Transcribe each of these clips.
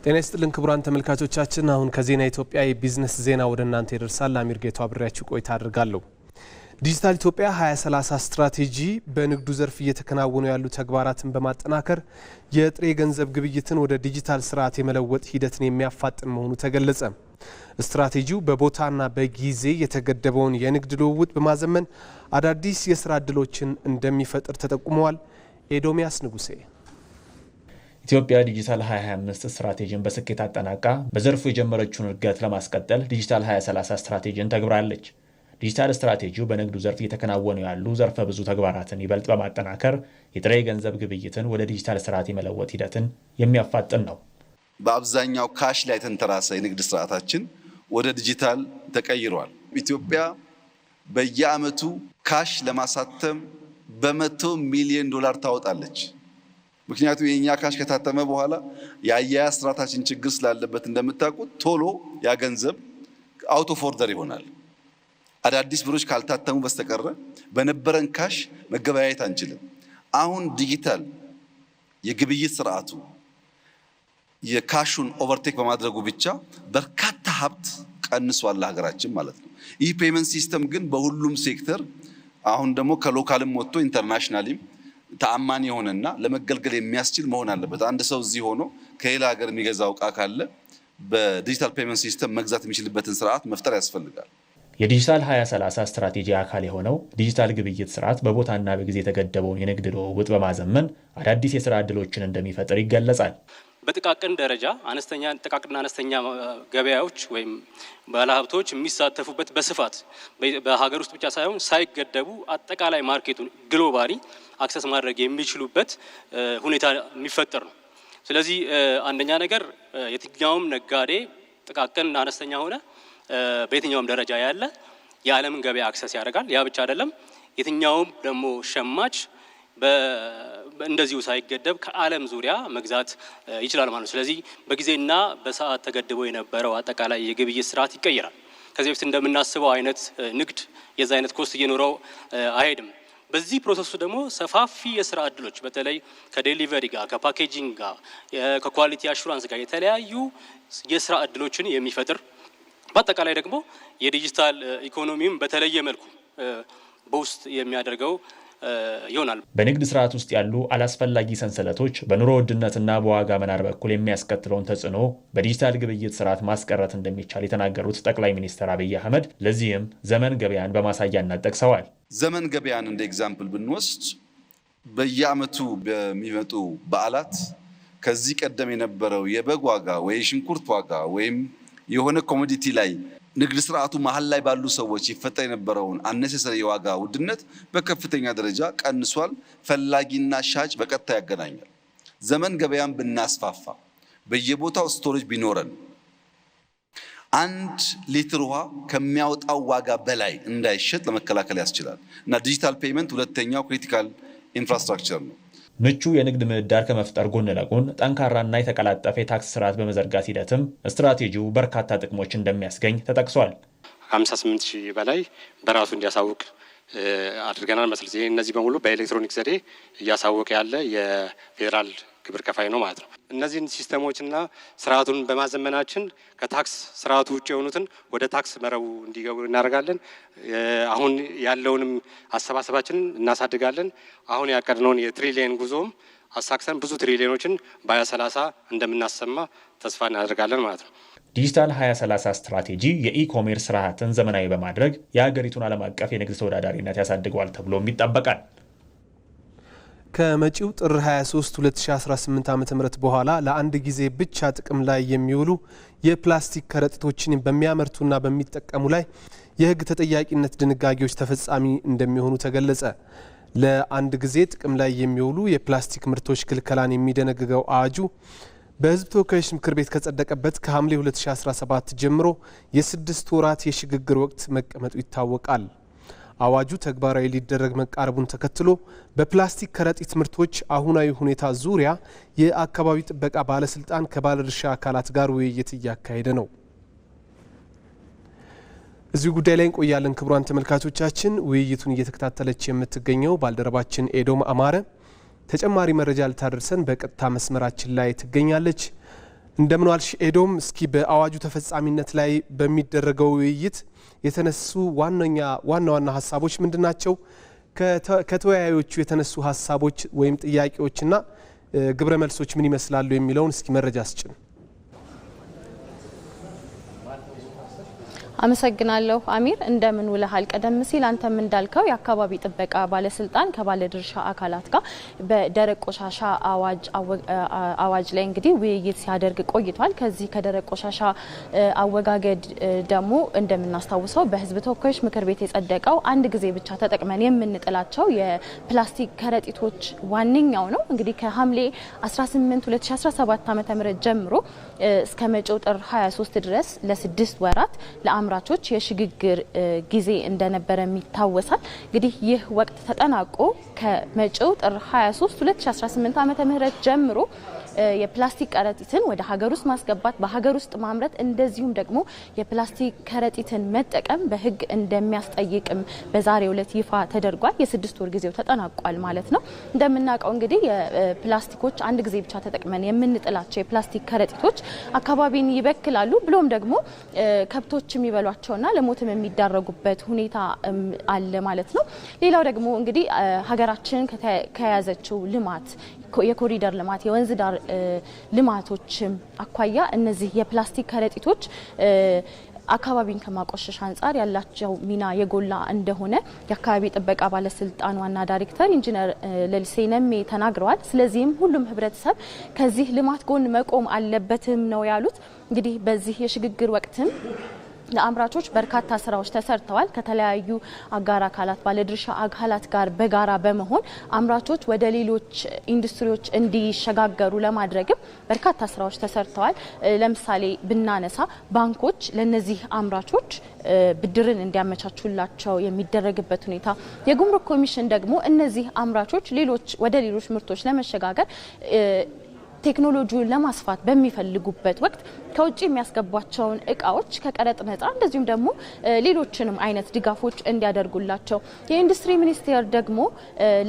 ጤና ይስጥልን ክቡራን ተመልካቾቻችን አሁን ከዜና ኢትዮጵያ የቢዝነስ ዜና ወደ እናንተ ይደርሳል። አሚር ጌቱ አብሬያችሁ ቆይታ አድርጋለሁ። ዲጂታል ኢትዮጵያ 2030 ስትራቴጂ በንግዱ ዘርፍ እየተከናወኑ ያሉ ተግባራትን በማጠናከር የጥሬ ገንዘብ ግብይትን ወደ ዲጂታል ስርዓት የመለወጥ ሂደትን የሚያፋጥን መሆኑ ተገለጸ። ስትራቴጂው በቦታና በጊዜ የተገደበውን የንግድ ልውውጥ በማዘመን አዳዲስ የስራ ዕድሎችን እንደሚፈጥር ተጠቁመዋል። ኤዶሚያስ ንጉሴ ኢትዮጵያ ዲጂታል 2025 ስትራቴጂን በስኬት አጠናቃ በዘርፉ የጀመረችውን እድገት ለማስቀጠል ዲጂታል 2030 ስትራቴጂን ተግብራለች። ዲጂታል ስትራቴጂው በንግዱ ዘርፍ እየተከናወኑ ያሉ ዘርፈ ብዙ ተግባራትን ይበልጥ በማጠናከር የጥሬ ገንዘብ ግብይትን ወደ ዲጂታል ስርዓት የመለወጥ ሂደትን የሚያፋጥን ነው። በአብዛኛው ካሽ ላይ ተንተራሰ የንግድ ስርዓታችን ወደ ዲጂታል ተቀይሯል። ኢትዮጵያ በየዓመቱ ካሽ ለማሳተም በ100 ሚሊዮን ዶላር ታወጣለች። ምክንያቱም የኛ ካሽ ከታተመ በኋላ የአያያዝ ስርዓታችን ችግር ስላለበት እንደምታውቁት ቶሎ ያ ገንዘብ አውት ኦፍ ኦርደር ይሆናል። አዳዲስ ብሮች ካልታተሙ በስተቀር በነበረን ካሽ መገበያየት አንችልም። አሁን ዲጂታል የግብይት ስርዓቱ የካሹን ኦቨርቴክ በማድረጉ ብቻ በርካታ ሀብት ቀንሷል ለሀገራችን ማለት ነው። ይህ ፔመንት ሲስተም ግን በሁሉም ሴክተር አሁን ደግሞ ከሎካልም ወጥቶ ኢንተርናሽናሊም ተአማኒ የሆነና ለመገልገል የሚያስችል መሆን አለበት። አንድ ሰው እዚህ ሆኖ ከሌላ ሀገር የሚገዛው ዕቃ ካለ በዲጂታል ፔመንት ሲስተም መግዛት የሚችልበትን ስርዓት መፍጠር ያስፈልጋል። የዲጂታል 2030 ስትራቴጂ አካል የሆነው ዲጂታል ግብይት ስርዓት በቦታና በጊዜ የተገደበውን የንግድ ልውውጥ በማዘመን አዳዲስ የስራ ዕድሎችን እንደሚፈጥር ይገለጻል። በጥቃቅን ደረጃ ጥቃቅንና አነስተኛ ገበያዎች ወይም ባለሀብቶች የሚሳተፉበት በስፋት በሀገር ውስጥ ብቻ ሳይሆን ሳይገደቡ አጠቃላይ ማርኬቱን ግሎባሊ አክሰስ ማድረግ የሚችሉበት ሁኔታ የሚፈጠር ነው። ስለዚህ አንደኛ ነገር የትኛውም ነጋዴ ጥቃቅንና አነስተኛ ሆነ በየትኛውም ደረጃ ያለ የዓለምን ገበያ አክሰስ ያደርጋል። ያ ብቻ አይደለም፣ የትኛውም ደግሞ ሸማች እንደዚሁ ሳይገደብ ከዓለም ዙሪያ መግዛት ይችላል ማለት ነው። ስለዚህ በጊዜና በሰዓት ተገድቦ የነበረው አጠቃላይ የግብይት ስርዓት ይቀየራል። ከዚህ በፊት እንደምናስበው አይነት ንግድ የዛ አይነት ኮስት እየኖረው አይሄድም። በዚህ ፕሮሰሱ ደግሞ ሰፋፊ የስራ ዕድሎች በተለይ ከዴሊቨሪ ጋር፣ ከፓኬጂንግ ጋር፣ ከኳሊቲ አሹራንስ ጋር የተለያዩ የስራ ዕድሎችን የሚፈጥር በአጠቃላይ ደግሞ የዲጂታል ኢኮኖሚም በተለየ መልኩ በውስጥ የሚያደርገው ይሆናል። በንግድ ስርዓት ውስጥ ያሉ አላስፈላጊ ሰንሰለቶች በኑሮ ውድነትና በዋጋ መናር በኩል የሚያስከትለውን ተጽዕኖ በዲጂታል ግብይት ስርዓት ማስቀረት እንደሚቻል የተናገሩት ጠቅላይ ሚኒስትር አብይ አህመድ ለዚህም ዘመን ገበያን በማሳያነት ጠቅሰዋል። ዘመን ገበያን እንደ ኤግዛምፕል ብንወስድ በየዓመቱ በሚመጡ በዓላት ከዚህ ቀደም የነበረው የበግ ዋጋ ወይ ሽንኩርት ዋጋ ወይም የሆነ ኮሞዲቲ ላይ ንግድ ስርዓቱ መሀል ላይ ባሉ ሰዎች ይፈጠር የነበረውን አነሰሰሪ የዋጋ ውድነት በከፍተኛ ደረጃ ቀንሷል። ፈላጊና ሻጭ በቀጥታ ያገናኛል። ዘመን ገበያን ብናስፋፋ በየቦታው ስቶሬጅ ቢኖረን 1 ሊትር ውሃ ከሚያወጣው ዋጋ በላይ እንዳይሸጥ ለመከላከል ያስችላል እና ዲጂታል ፔመንት ሁለተኛው ክሪቲካል ኢንፍራስትራክቸር ነው። ምቹ የንግድ ምህዳር ከመፍጠር ጎን ለጎን ጠንካራና የተቀላጠፈ የታክስ ስርዓት በመዘርጋት ሂደትም ስትራቴጂው በርካታ ጥቅሞች እንደሚያስገኝ ተጠቅሷል። 58,000 በላይ በራሱ እንዲያሳውቅ አድርገናል መሰለኝ። እነዚህ በሙሉ በኤሌክትሮኒክ ዘዴ እያሳወቀ ያለ የፌዴራል ግብር ከፋይ ነው ማለት ነው። እነዚህን ሲስተሞችና ስርዓቱን በማዘመናችን ከታክስ ስርዓቱ ውጭ የሆኑትን ወደ ታክስ መረቡ እንዲገቡ እናደርጋለን። አሁን ያለውንም አሰባሰባችንን እናሳድጋለን። አሁን ያቀድነውን የትሪሊየን ጉዞም አሳክሰን ብዙ ትሪሊዮኖችን በ2030 እንደምናሰማ ተስፋ እናደርጋለን ማለት ነው። ዲጂታል 2030 ስትራቴጂ የኢኮሜርስ ስርዓትን ዘመናዊ በማድረግ የሀገሪቱን ዓለም አቀፍ የንግድ ተወዳዳሪነት ያሳድገዋል ተብሎም ይጠበቃል። ከመጪው ጥር 23 2018 ዓ.ም በኋላ ለአንድ ጊዜ ብቻ ጥቅም ላይ የሚውሉ የፕላስቲክ ከረጢቶችን በሚያመርቱና በሚጠቀሙ ላይ የሕግ ተጠያቂነት ድንጋጌዎች ተፈጻሚ እንደሚሆኑ ተገለጸ። ለአንድ ጊዜ ጥቅም ላይ የሚውሉ የፕላስቲክ ምርቶች ክልከላን የሚደነግገው አዋጁ በሕዝብ ተወካዮች ምክር ቤት ከጸደቀበት ከሐምሌ 2017 ጀምሮ የ6 ወራት የሽግግር ወቅት መቀመጡ ይታወቃል። አዋጁ ተግባራዊ ሊደረግ መቃረቡን ተከትሎ በፕላስቲክ ከረጢት ምርቶች አሁናዊ ሁኔታ ዙሪያ የአካባቢ ጥበቃ ባለስልጣን ከባለድርሻ አካላት ጋር ውይይት እያካሄደ ነው። እዚህ ጉዳይ ላይ እንቆያለን። ክቡራን ተመልካቾቻችን ውይይቱን እየተከታተለች የምትገኘው ባልደረባችን ኤዶም አማረ ተጨማሪ መረጃ ልታደርሰን በቀጥታ መስመራችን ላይ ትገኛለች። እንደምን ዋልሽ ኤዶም። እስኪ በአዋጁ ተፈጻሚነት ላይ በሚደረገው ውይይት የተነሱ ዋና ሀሳቦች ምንድናቸው? ከተወያዮቹ የተነሱ ሀሳቦች ወይም ጥያቄዎችና ግብረ መልሶች ምን ይመስላሉ የሚለውን እስኪ መረጃ አስጭን። አመሰግናለሁ አሚር። እንደምን ውለሃል? ቀደም ሲል አንተም እንዳልከው የአካባቢ ጥበቃ ባለስልጣን ከባለድርሻ አካላት ጋር በደረቅ ቆሻሻ አዋጅ ላይ እንግዲህ ውይይት ሲያደርግ ቆይቷል። ከዚህ ከደረቅ ቆሻሻ አወጋገድ ደግሞ እንደምናስታውሰው በሕዝብ ተወካዮች ምክር ቤት የጸደቀው አንድ ጊዜ ብቻ ተጠቅመን የምንጥላቸው የፕላስቲክ ከረጢቶች ዋነኛው ነው። እንግዲህ ከሐምሌ 18 2017 ዓ.ም ጀምሮ እስከ መጪው ጥር 23 ድረስ ለ6 ወራት ለአምራቾች የሽግግር ጊዜ እንደነበረ ይታወሳል። እንግዲህ ይህ ወቅት ተጠናቆ ከመጪው ጥር 23 2018 ዓ.ም ጀምሮ የፕላስቲክ ከረጢትን ወደ ሀገር ውስጥ ማስገባት፣ በሀገር ውስጥ ማምረት እንደዚሁም ደግሞ የፕላስቲክ ከረጢትን መጠቀም በሕግ እንደሚያስጠይቅም በዛሬው ዕለት ይፋ ተደርጓል። የ6 ወር ጊዜው ተጠናቋል ማለት ነው። እንደምናውቀው እንግዲህ የፕላስቲኮች አንድ ጊዜ ብቻ ተጠቅመን የምንጥላቸው የፕላስቲክ ከረጢቶች አካባቢን ይበክላሉ፣ ብሎም ደግሞ ከብቶች የሚበሏቸውና ለሞትም የሚዳረጉበት ሁኔታ አለ ማለት ነው። ሌላው ደግሞ እንግዲህ ሀገራችን ከያዘችው ልማት የኮሪደር ልማት የወንዝ ዳር ልማቶችም አኳያ እነዚህ የፕላስቲክ ከረጢቶች አካባቢን ከማቆሸሽ አንጻር ያላቸው ሚና የጎላ እንደሆነ የአካባቢ ጥበቃ ባለስልጣን ዋና ዳይሬክተር ኢንጂነር ሌሊሴ ነሜ ተናግረዋል። ስለዚህም ሁሉም ህብረተሰብ ከዚህ ልማት ጎን መቆም አለበትም ነው ያሉት። እንግዲህ በዚህ የሽግግር ወቅትም ለአምራቾች በርካታ ስራዎች ተሰርተዋል። ከተለያዩ አጋር አካላት ባለድርሻ አካላት ጋር በጋራ በመሆን አምራቾች ወደ ሌሎች ኢንዱስትሪዎች እንዲሸጋገሩ ለማድረግም በርካታ ስራዎች ተሰርተዋል። ለምሳሌ ብናነሳ ባንኮች ለነዚህ አምራቾች ብድርን እንዲያመቻቹላቸው የሚደረግበት ሁኔታ፣ የጉምሩክ ኮሚሽን ደግሞ እነዚህ አምራቾች ወደ ሌሎች ምርቶች ለመሸጋገር ቴክኖሎጂውን ለማስፋት በሚፈልጉበት ወቅት ከውጭ የሚያስገቧቸውን እቃዎች ከቀረጥ ነጻ እንደዚሁም ደግሞ ሌሎችንም አይነት ድጋፎች እንዲያደርጉላቸው፣ የኢንዱስትሪ ሚኒስቴር ደግሞ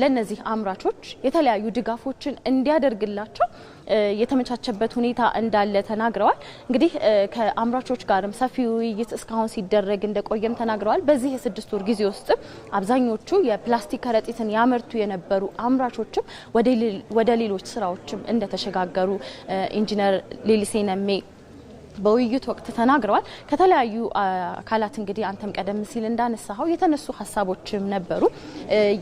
ለነዚህ አምራቾች የተለያዩ ድጋፎችን እንዲያደርግላቸው የተመቻቸበት ሁኔታ እንዳለ ተናግረዋል። እንግዲህ ከአምራቾች ጋርም ሰፊ ውይይት እስካሁን ሲደረግ እንደቆየም ተናግረዋል። በዚህ የ6 ወር ጊዜ ውስጥ አብዛኞቹ የፕላስቲክ ከረጢትን ያመርቱ የነበሩ አምራቾችም ወደ ሌሎች ስራዎችም እንደተሸጋገሩ ኢንጂነር ሌሊሴ ነሜ በውይይት ወቅት ተናግረዋል። ከተለያዩ አካላት እንግዲህ አንተም ቀደም ሲል እንዳነሳው የተነሱ ሀሳቦችም ነበሩ።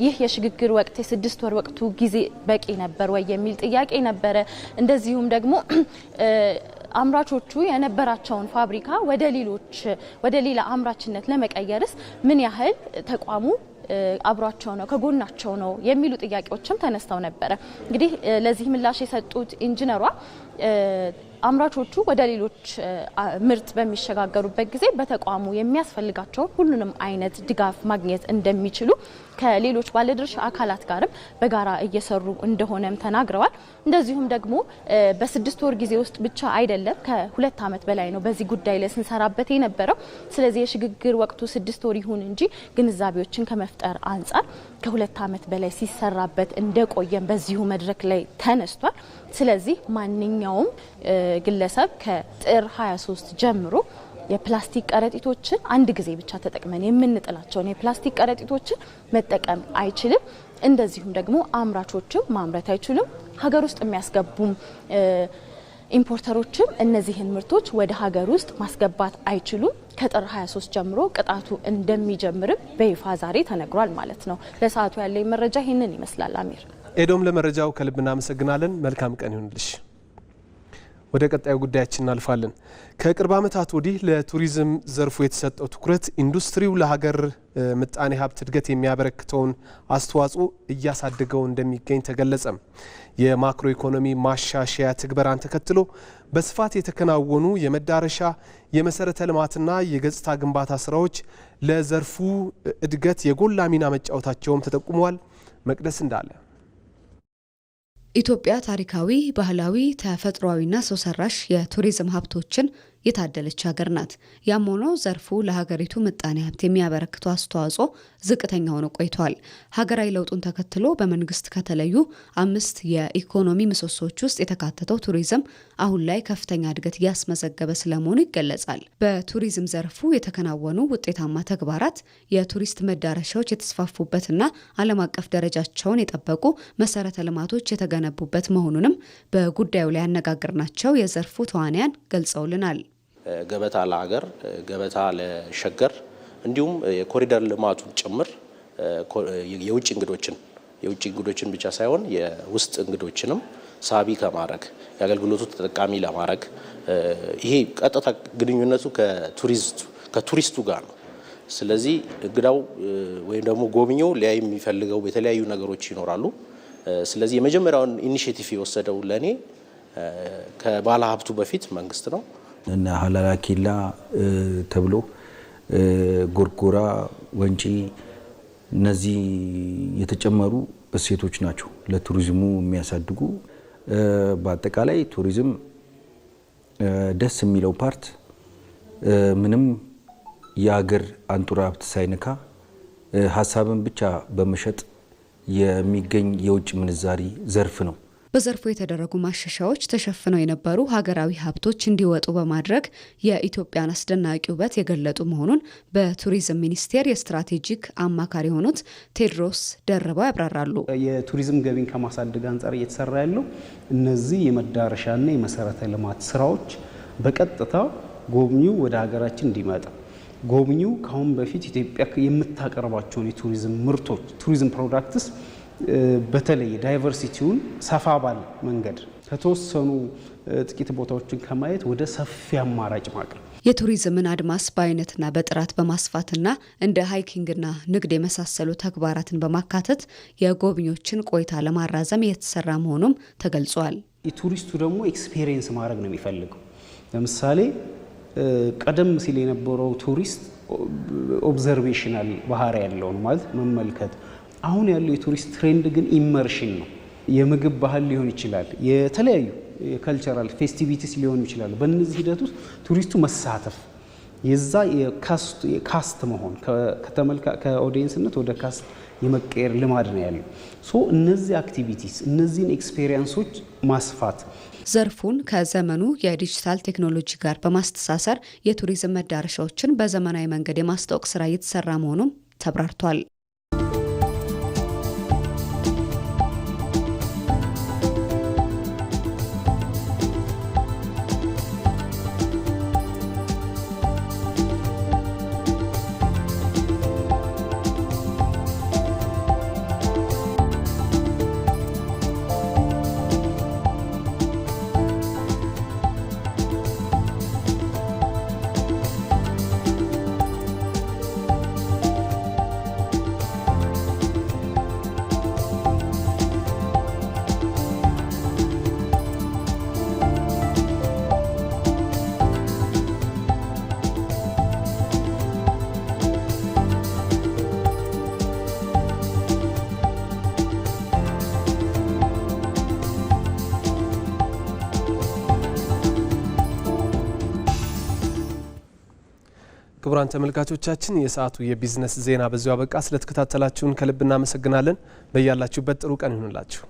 ይህ የሽግግር ወቅት የ6 ወር ወቅቱ ጊዜ በቂ ነበር ወይ የሚል ጥያቄ ነበረ። እንደዚሁም ደግሞ አምራቾቹ የነበራቸውን ፋብሪካ ወደ ሌላ አምራችነት ለመቀየርስ ምን ያህል ተቋሙ አብሯቸው ነው ከጎናቸው ነው የሚሉ ጥያቄዎችም ተነስተው ነበረ። እንግዲህ ለዚህ ምላሽ የሰጡት ኢንጂነሯ አምራቾቹ ወደ ሌሎች ምርት በሚሸጋገሩበት ጊዜ በተቋሙ የሚያስፈልጋቸውን ሁሉንም አይነት ድጋፍ ማግኘት እንደሚችሉ ከሌሎች ባለድርሻ አካላት ጋርም በጋራ እየሰሩ እንደሆነም ተናግረዋል። እንደዚሁም ደግሞ በ6 ወር ጊዜ ውስጥ ብቻ አይደለም ከ2 ዓመት በላይ ነው በዚህ ጉዳይ ላይ ስንሰራበት የነበረው። ስለዚህ የሽግግር ወቅቱ 6 ወር ይሁን እንጂ ግንዛቤዎችን ከመፍጠር አንጻር ከ2 ዓመት በላይ ሲሰራበት እንደቆየም በዚሁ መድረክ ላይ ተነስቷል። ስለዚህ ማንኛውም ግለሰብ ከጥር 23 ጀምሮ የፕላስቲክ ከረጢቶችን አንድ ጊዜ ብቻ ተጠቅመን የምንጥላቸውን የፕላስቲክ ከረጢቶችን መጠቀም አይችልም። እንደዚሁም ደግሞ አምራቾችም ማምረት አይችሉም። ሀገር ውስጥ የሚያስገቡም ኢምፖርተሮችም እነዚህን ምርቶች ወደ ሀገር ውስጥ ማስገባት አይችሉም። ከጥር 23 ጀምሮ ቅጣቱ እንደሚጀምርም በይፋ ዛሬ ተነግሯል ማለት ነው። ለሰዓቱ ያለኝ መረጃ ይህንን ይመስላል። አሚር ኤዶም፣ ለመረጃው ከልብ እናመሰግናለን። መልካም ቀን ይሁንልሽ። ወደ ቀጣዩ ጉዳያችን እናልፋለን። ከቅርብ ዓመታት ወዲህ ለቱሪዝም ዘርፉ የተሰጠው ትኩረት ኢንዱስትሪው ለሀገር ምጣኔ ሀብት እድገት የሚያበረክተውን አስተዋጽኦ እያሳደገው እንደሚገኝ ተገለጸ። የማክሮ ኢኮኖሚ ማሻሻያ ትግበራን ተከትሎ በስፋት የተከናወኑ የመዳረሻ የመሰረተ ልማትና የገጽታ ግንባታ ስራዎች ለዘርፉ እድገት የጎላ ሚና መጫወታቸውም ተጠቁመዋል። መቅደስ እንዳለ ኢትዮጵያ ታሪካዊ፣ ባህላዊ፣ ተፈጥሯዊና ሰው ሰራሽ የቱሪዝም ሀብቶችን የታደለች ሀገር ናት። ያም ሆኖ ዘርፉ ለሀገሪቱ ምጣኔ ሀብት የሚያበረክቱ አስተዋጽኦ ዝቅተኛ ሆኖ ቆይቷል። ሀገራዊ ለውጡን ተከትሎ በመንግስት ከተለዩ 5 የኢኮኖሚ ምሰሶዎች ውስጥ የተካተተው ቱሪዝም አሁን ላይ ከፍተኛ እድገት እያስመዘገበ ስለመሆኑ ይገለጻል። በቱሪዝም ዘርፉ የተከናወኑ ውጤታማ ተግባራት የቱሪስት መዳረሻዎች የተስፋፉበትና ዓለም አቀፍ ደረጃቸውን የጠበቁ መሰረተ ልማቶች የተገነቡበት መሆኑንም በጉዳዩ ላይ ያነጋገርናቸው የዘርፉ ተዋንያን ገልጸውልናል። ገበታ ለሀገር፣ ገበታ ለሸገር እንዲሁም የኮሪደር ልማቱን ጭምር የውጭ እንግዶችን ብቻ ሳይሆን የውስጥ እንግዶችንም ሳቢ ከማድረግ የአገልግሎቱ ተጠቃሚ ለማድረግ ይሄ ቀጥታ ግንኙነቱ ከቱሪስቱ ጋር ነው። ስለዚህ እንግዳው ወይም ደግሞ ጎብኚው ሊያይ የሚፈልገው የተለያዩ ነገሮች ይኖራሉ። ስለዚህ የመጀመሪያውን ኢኒሼቲቭ የወሰደው ለኔ ከባለ ሀብቱ በፊት መንግስት ነው እና ሀላላ ኬላ ተብሎ ጎርጎራ፣ ወንጪ እነዚህ የተጨመሩ እሴቶች ናቸው ለቱሪዝሙ የሚያሳድጉ። በአጠቃላይ ቱሪዝም ደስ የሚለው ፓርት ምንም የሀገር አንጡራ ሀብት ሳይነካ ሀሳብን ብቻ በመሸጥ የሚገኝ የውጭ ምንዛሪ ዘርፍ ነው። በዘርፉ የተደረጉ ማሻሻያዎች ተሸፍነው የነበሩ ሀገራዊ ሀብቶች እንዲወጡ በማድረግ የኢትዮጵያን አስደናቂ ውበት የገለጡ መሆኑን በቱሪዝም ሚኒስቴር የስትራቴጂክ አማካሪ የሆኑት ቴድሮስ ደርበው ያብራራሉ። የቱሪዝም ገቢን ከማሳደግ አንጻር እየተሰራ ያለው እነዚህ የመዳረሻና የመሰረተ ልማት ስራዎች በቀጥታ ጎብኚው ወደ ሀገራችን እንዲመጣ ጎብኚው ካሁን በፊት ኢትዮጵያ የምታቀርባቸውን የቱሪዝም ምርቶች ቱሪዝም ፕሮዳክትስ በተለይ ዳይቨርሲቲውን ሰፋ ባለ መንገድ ከተወሰኑ ጥቂት ቦታዎችን ከማየት ወደ ሰፊ አማራጭ ማቅረብ የቱሪዝምን አድማስ በአይነትና በጥራት በማስፋትና እንደ ሃይኪንግና ንግድ የመሳሰሉ ተግባራትን በማካተት የጎብኚዎችን ቆይታ ለማራዘም የተሰራ መሆኑም ተገልጿል። የቱሪስቱ ደግሞ ኤክስፔሪየንስ ማድረግ ነው የሚፈልገው። ለምሳሌ ቀደም ሲል የነበረው ቱሪስት ኦብዘርቬሽናል ባህሪ ያለው ነው ማለት መመልከት። አሁን ያለው የቱሪስት ትሬንድ ግን ኢመርሽን ነው። የምግብ ባህል ሊሆን ይችላል፣ የተለያዩ የካልቸራል ፌስቲቪቲስ ሊሆኑ ይችላሉ። በእነዚህ ሂደት ውስጥ ቱሪስቱ መሳተፍ የዛ የካስት መሆን ከኦዲየንስነት ወደ ካስት የመቀየር ልማድ ነው ያለው። እነዚህ አክቲቪቲስ እነዚህን ኤክስፔሪየንሶች ማስፋት ዘርፉን ከዘመኑ የዲጂታል ቴክኖሎጂ ጋር በማስተሳሰር የቱሪዝም መዳረሻዎችን በዘመናዊ መንገድ የማስተዋወቅ ስራ እየተሰራ መሆኑም ተብራርቷል። ክቡራን ተመልካቾቻችን የሰዓቱ የቢዝነስ ዜና በዚሁ አበቃ። ስለተከታተላችሁን ከልብ እናመሰግናለን። በያላችሁበት ጥሩ ቀን ይሁንላችሁ።